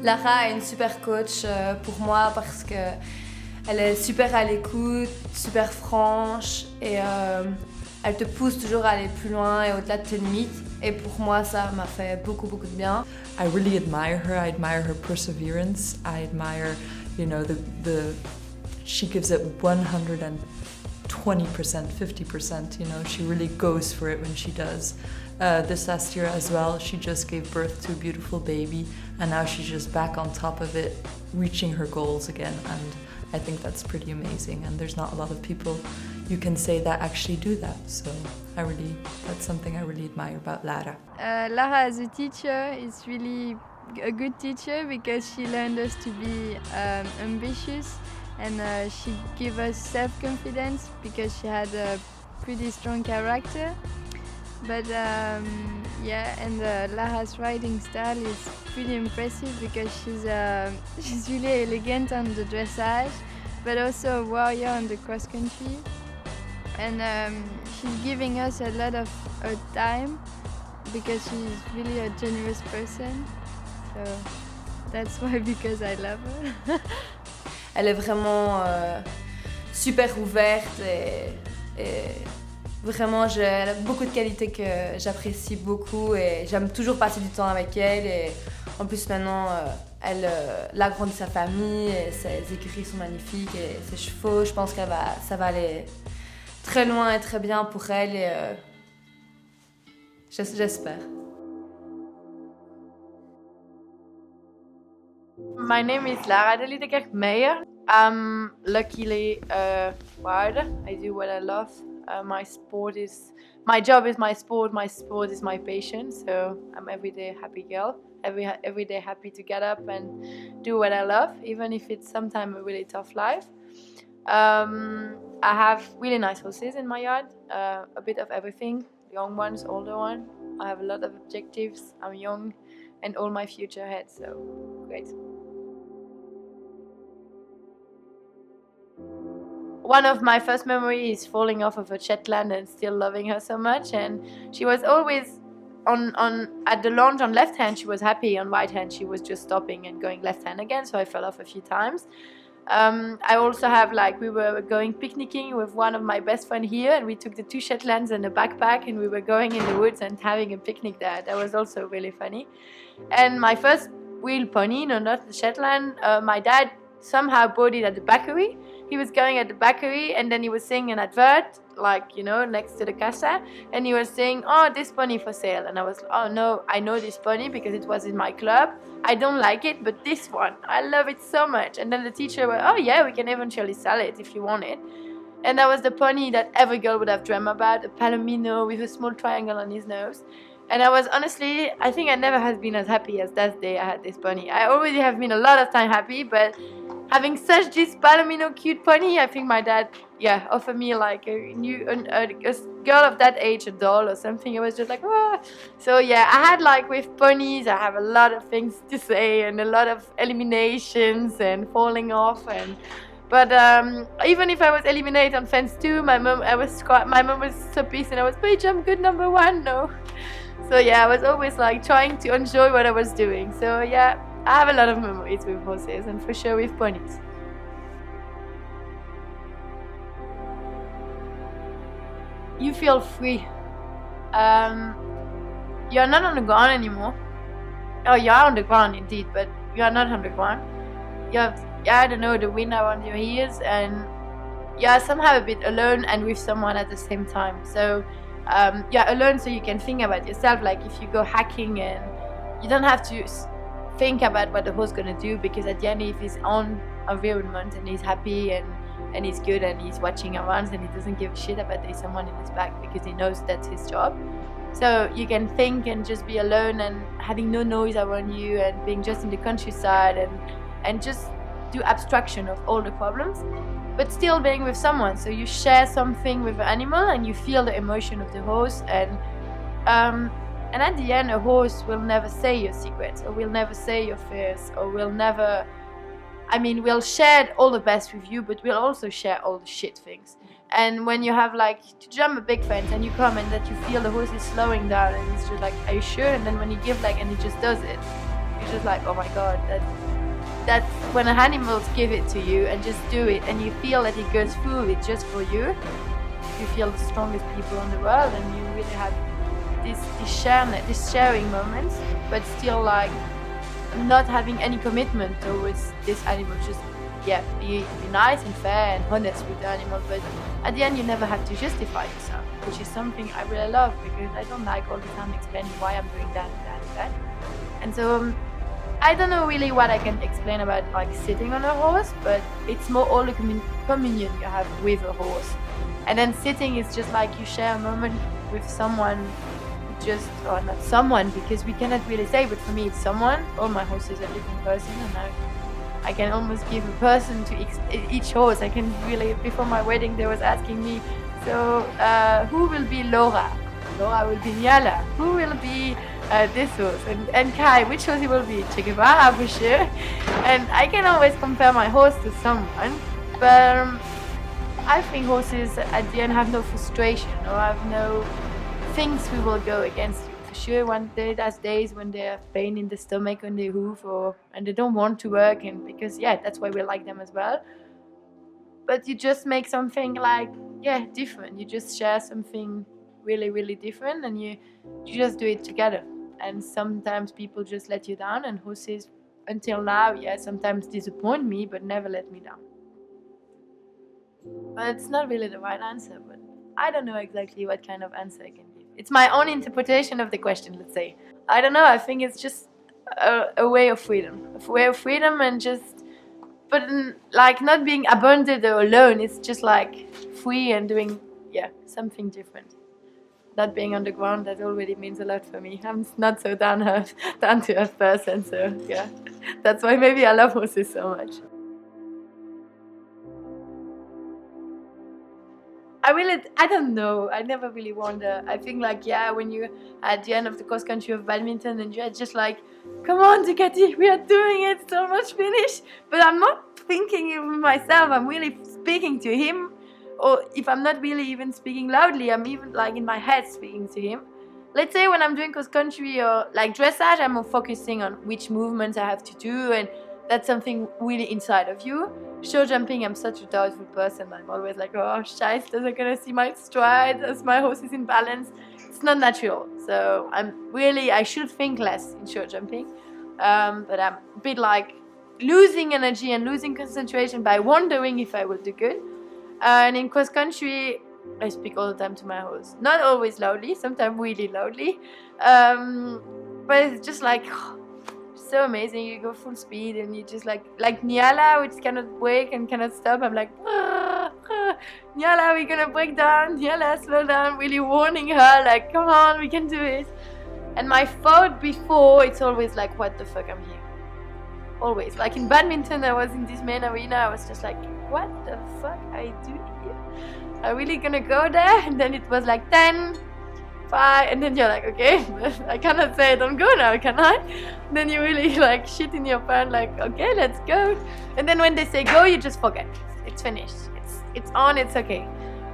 Lara est une super coach pour moi parce qu'elle est super à l'écoute, super franche et elle te pousse toujours à aller plus loin et au-delà de tes limites. Et pour moi, ça m'a fait beaucoup de bien. I really admire her. I admire her perseverance. I admire, she gives it 120%, 50%, she really goes for it when she does. This last year as well, she just gave birth to a beautiful baby and now she's just back on top of it, reaching her goals again, and I think that's pretty amazing, and there's not a lot of people you can say that actually do that, so that's something I really admire about Lara. Lara as a teacher is really a good teacher because she learned us to be ambitious, and she gave us self-confidence because she had a pretty strong character. But Lara's riding style is pretty impressive because she's really elegant on the dressage, but also a warrior on the cross country. And she's giving us a lot of her time because she's really a generous person. So that's why, because I love her. Elle est vraiment super ouverte et vraiment, elle a beaucoup de qualités que j'apprécie beaucoup et j'aime toujours passer du temps avec elle. Et en plus, maintenant, elle a grandi sa famille, et ses écuries sont magnifiques et ses chevaux, je pense que ça va aller très loin et très bien pour elle. Et j'espère. My name is Lara de Liedekerke, Meier. I'm luckily a rider. I do what I love. My job is my sport is my passion, so I'm everyday happy girl, every day happy to get up and do what I love, even if it's sometimes a really tough life. I have really nice horses in my yard, a bit of everything, young ones, older ones. I have a lot of objectives, I'm young and all my future ahead, so great. One of my first memories is falling off of a Shetland and still loving her so much, and she was always at the launch on left hand she was happy, on right hand she was just stopping and going left hand again, so I fell off a few times. I also have, we were going picnicking with one of my best friends here, and we took the 2 Shetlands and a backpack and we were going in the woods and having a picnic there. That was also really funny. And my first real pony, no, not the Shetland, my dad somehow bought it at the bakery. He was going at the bakery and then he was seeing an advert, next to the casa, and he was saying, "Oh, this pony for sale." And I was, "Oh no, I know this pony because it was in my club. I don't like it, but this one, I love it so much." And then the teacher went, "Oh yeah, we can eventually sell it if you want it." And that was the pony that every girl would have dreamed about, a Palomino with a small triangle on his nose. And I was honestly, I think I never have been as happy as that day I had this pony. I already have been a lot of time happy, but having such this Palomino cute pony, I think my dad, offered me a girl of that age, a doll or something. It was just like, oh. So I had with ponies, I have a lot of things to say and a lot of eliminations and falling off But even if I was eliminated on fence 2, my mom was so pissed and I was, "But I'm good number 1, no." So I was always trying to enjoy what I was doing. So I have a lot of memories with horses and for sure with ponies. You feel free. You're not on the ground anymore. Oh, you are on the ground indeed, but you are not on the ground. You have, I don't know, the wind around your ears, and you are somehow a bit alone and with someone at the same time. So you're alone so you can think about yourself, if you go hiking and you don't have to think about what the horse is going to do, because at the end if he's on environment and he's happy and he's good and he's watching around and he doesn't give a shit about there's someone in his back because he knows that's his job. So you can think and just be alone and having no noise around you and being just in the countryside and just do abstraction of all the problems, but still being with someone. So you share something with the animal and you feel the emotion of the horse, and at the end a horse will never say your secrets, or will never say your fears, or will never, we'll share all the best with you, but we'll also share all the shit things. And when you have like to jump a big fence and you come and that you feel the horse is slowing down and it's just like, are you sure? And then when you give like, and he just does it, you're just like, oh my god, that's when animals give it to you and just do it, and you feel that it goes through it just for you. You feel the strongest people in the world, and you really have this sharing moments, but still like not having any commitment towards this animal. Just be nice and fair and honest with the animal, but at the end you never have to justify yourself, which is something I really love, because I don't like all the time explaining why I'm doing that and that and that. And so I don't know really what I can explain about like sitting on a horse, but it's more all the communion you have with a horse. And then sitting is just like you share a moment with someone, or not someone, because we cannot really say, but for me it's someone. All my horses are different person, and I can almost give a person to each horse. I can really, before my wedding they was asking me, so who will be Laura? Laura will be Niala. Who will be this horse? And Kai, which horse he will be? Che Guevara for sure. And I can always compare my horse to someone, but I think horses at the end have no frustration or have no things we will go against you. For sure, one day there's days when they have pain in the stomach on their hoof, and they don't want to work, and because that's why we like them as well. But you just make something like different. You just share something really, really different, and you just do it together. And sometimes people just let you down, and horses until now sometimes disappoint me, but never let me down. But it's not really the right answer, but I don't know exactly what kind of answer I can give. It's my own interpretation of the question, let's say. I don't know, I think it's just a way of freedom. A way of freedom, and just, but like not being abandoned or alone. It's just like free and doing, something different. Not being on the ground, that already means a lot for me. I'm not so down to earth person, so that's why maybe I love horses so much. I don't know. I never really wonder. I think like, when you at the end of the cross country of badminton and you're just like, come on, Ducati, we are doing it, so much finish. But I'm not thinking of myself. I'm really speaking to him. Or if I'm not really even speaking loudly, I'm even like in my head speaking to him. Let's say when I'm doing cross country or like dressage, I'm more focusing on which movements I have to do, and that's something really inside of you. Show jumping, I'm such a doubtful person. I'm always like, oh, shite, they're gonna see my stride as my horse is in balance. It's not natural. So I should think less in show jumping. But I'm a bit like losing energy and losing concentration by wondering if I will do good. And in cross country, I speak all the time to my horse. Not always loudly, sometimes really loudly. But it's just like, so amazing. You go full speed and you just like Niala, which cannot break and cannot stop. I'm like, Niala, we're gonna break down. Niala, slow down. Really warning her, like, come on, we can do it. And my thought before, it's always like, what the fuck, I'm here. Always. Like in badminton, I was in this main arena. I was just like, what the fuck I do here? I'm really gonna go there? And then it was like 10, 5, and then you're like, okay, I cannot say don't go now, can I? And then you really like shit in your pants, like, okay, let's go. And then when they say go, you just forget. It's finished. It's on, it's okay.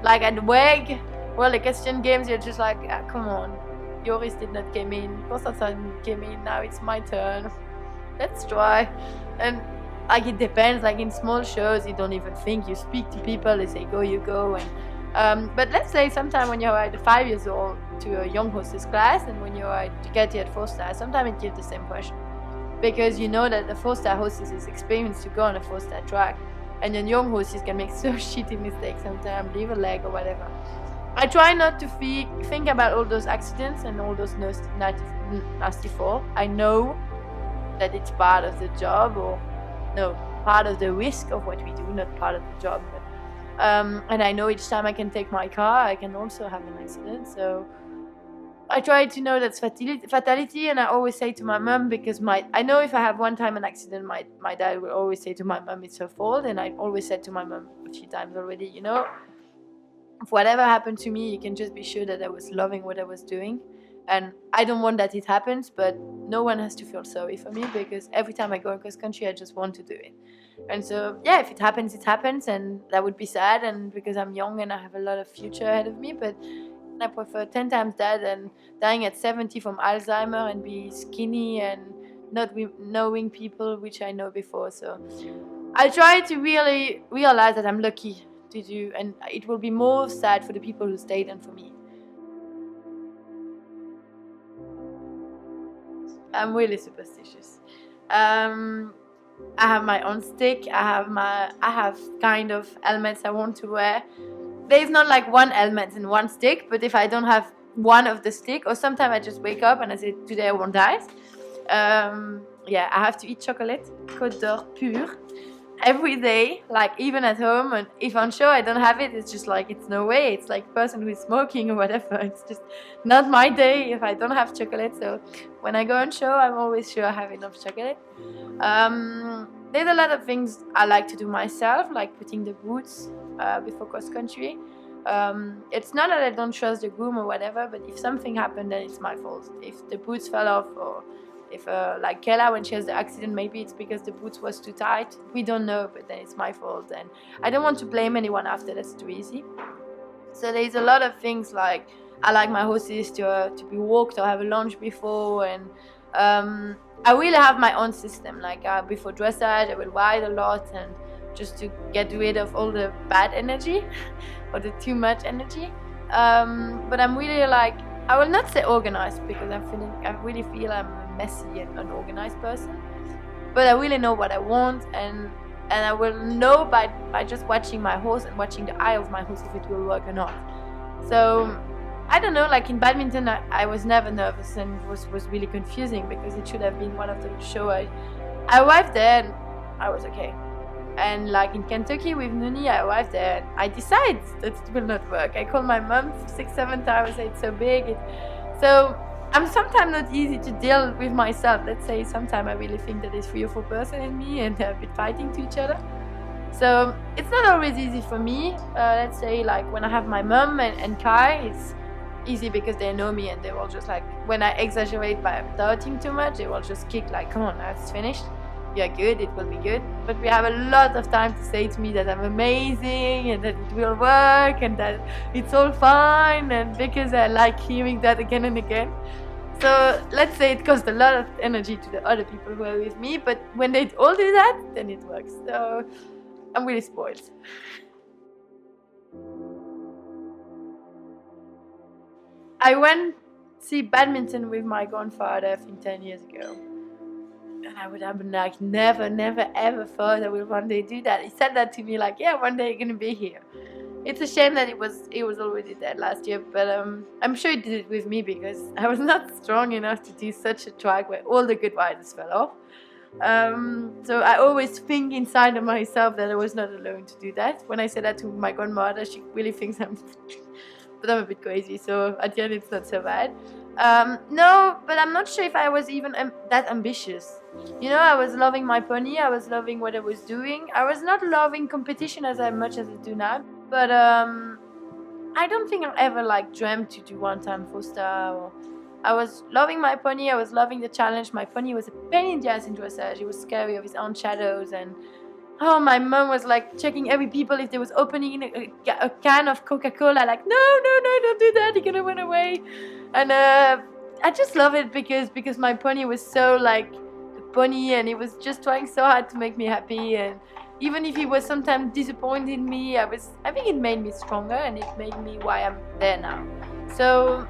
Like at WEG, World Equestrian Games, you're just like, come on. Joris did not come in, Constantin came in, now it's my turn. Let's try. And like it depends, like in small shows you don't even think, you speak to people, they say go, you go. And but let's say sometime when you're at 5 years old to a young horses class, and when you're at Ducati at 4-star, sometimes it gives the same pressure, because you know that the 4-star horses is experienced to go on a 4-star track, and then young horses can make so shitty mistakes sometimes, leave a leg or whatever. I try not to think about all those accidents and all those nasty fall. I know that it's part of the job, or no, part of the risk of what we do, not part of the job. But, and I know each time I can take my car, I can also have an accident. So I try to know that's fatality, and I always say to my mum, because I know if I have one time an accident, my dad will always say to my mum it's her fault, and I always said to my mum a few times already, if whatever happened to me, you can just be sure that I was loving what I was doing, and I don't want that it happens, but no one has to feel sorry for me, because every time I go across country, I just want to do it. And so, yeah, if it happens, it happens, and that would be sad, and because I'm young and I have a lot of future ahead of me, but I prefer 10 times that than dying at 70 from Alzheimer and be skinny and not knowing people which I know before. So I try to really realize that I'm lucky to do, and it will be more sad for the people who stay than for me. I'm really superstitious. I have my own stick. I have kind of helmets I want to wear. There's not like one helmet and one stick, but if I don't have one of the stick, or sometimes I just wake up and I say, today I won't die. I have to eat chocolate, Côte d'Or pure, every day, like even at home. And if on show I don't have it, it's just like, it's no way. It's like a person who is smoking or whatever. It's just not my day if I don't have chocolate. So when I go on show, I'm always sure I have enough chocolate. There's a lot of things I like to do myself, like putting the boots before cross country. It's not that I don't trust the groom or whatever, but if something happened, then it's my fault. If the boots fell off, or if like Kella, when she has the accident, maybe it's because the boots was too tight. We don't know, but then it's my fault, and I don't want to blame anyone after. That's too easy. So there's a lot of things, like I like my horses to be walked or have a lunch before, and I really have my own system. Like before dressage, I will ride a lot, and just to get rid of all the bad energy or the too much energy. But I'm really like, I will not say organized, because I really feel I'm a messy and unorganized person. But I really know what I want, and I will know by just watching my horse and watching the eye of my horse if it will work or not. So I don't know, like in badminton, I was never nervous, and it was really confusing, because it should have been one of the show. I arrived there and I was okay. And like in Kentucky with Nuni, I arrived there and I decided that it will not work. I called my mom 6-7 times, I said it's so big. So I'm sometimes not easy to deal with myself. Let's say sometimes I really think that there's 3 or 4 person in me, and they're a bit fighting to each other. So it's not always easy for me. Let's say like when I have my mom and Kai, it's easy because they know me, and they will just like, when I exaggerate by doubting too much, they will just kick like, come on, now it's finished. You're good, it will be good. But we have a lot of time to say to me that I'm amazing, and that it will work, and that it's all fine, and because I like hearing that again and again. So let's say it costs a lot of energy to the other people who are with me, but when they all do that, then it works. So I'm really spoiled. I went to see badminton with my grandfather, I think 10 years ago. And I would have been like, never, ever thought I will one day do that. He said that to me like, yeah, one day you're going to be here. It's a shame that it was already dead last year, but I'm sure he did it with me, because I was not strong enough to do such a track where all the good riders fell off. So I always think inside of myself that I was not alone to do that. When I said that to my grandmother, she really thinks but I'm a bit crazy, so at the end it's not so bad. No, but I'm not sure if I was even that ambitious. I was loving my pony, I was loving what I was doing. I was not loving competition as much as I do now, but I don't think I ever dreamt to do one-time 4-star. I was loving my pony, I was loving the challenge. My pony was a pain in the ass in dressage. He was scary of his own shadows, and my mom was checking every people if they was opening a can of Coca-Cola, no, don't do that, you're gonna run away. And I just love it because my pony was so a pony, and he was just trying so hard to make me happy. And even if he was sometimes disappointed in me, I think it made me stronger, and it made me why I'm there now. So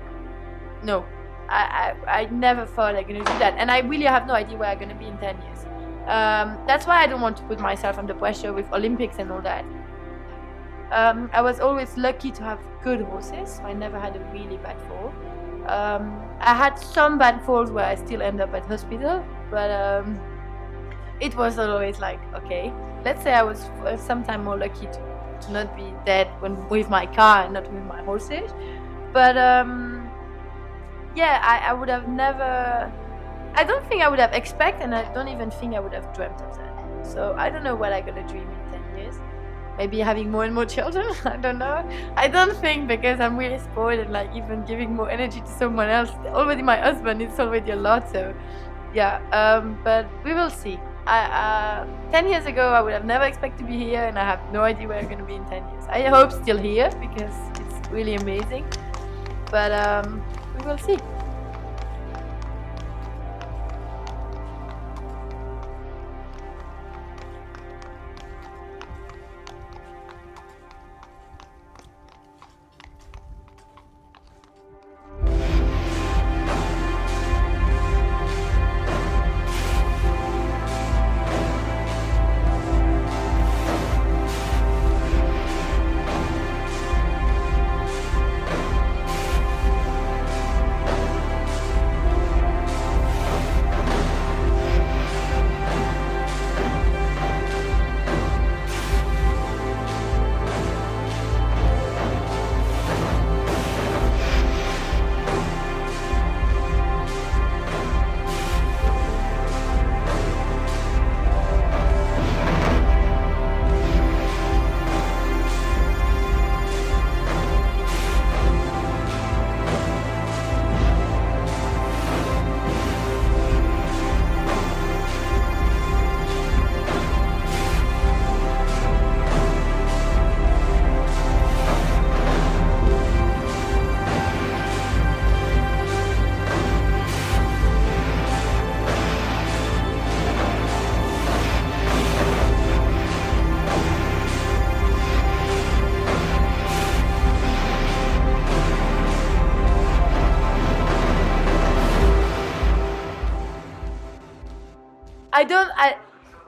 no, I never thought I'm gonna do that, and I really have no idea where I'm gonna be in 10 years. That's why I don't want to put myself under pressure with Olympics and all that. I was always lucky to have good horses, so I never had a really bad fall. I had some bad falls where I still end up at hospital, but it was always okay, let's say I was sometimes more lucky to not be dead with my car and not with my horses. But I would have never. I don't think I would have expected, and I don't even think I would have dreamt of that. So I don't know what I'm gonna dream in 10 years. Maybe having more and more children. I don't know. I don't think, because I'm really spoiled and like even giving more energy to someone else. Already my husband, it's already a lot. So yeah, but we will see. 10 years ago, I would have never expected to be here, and I have no idea where I'm going to be in 10 years. I hope still here, because it's really amazing. But we will see.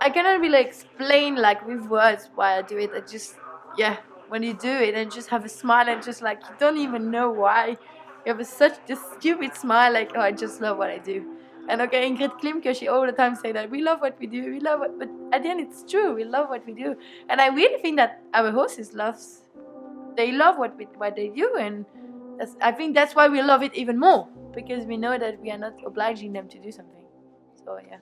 I cannot really explain like with words why I do it. I just, when you do it and just have a smile and just like, you don't even know why. You have such this stupid smile, like, oh, I just love what I do. And okay, Ingrid Klimke, she all the time say that we love what we do, but at the end it's true, we love what we do. And I really think that our horses they love what they do, and I think that's why we love it even more, because we know that we are not obliging them to do something. So yeah.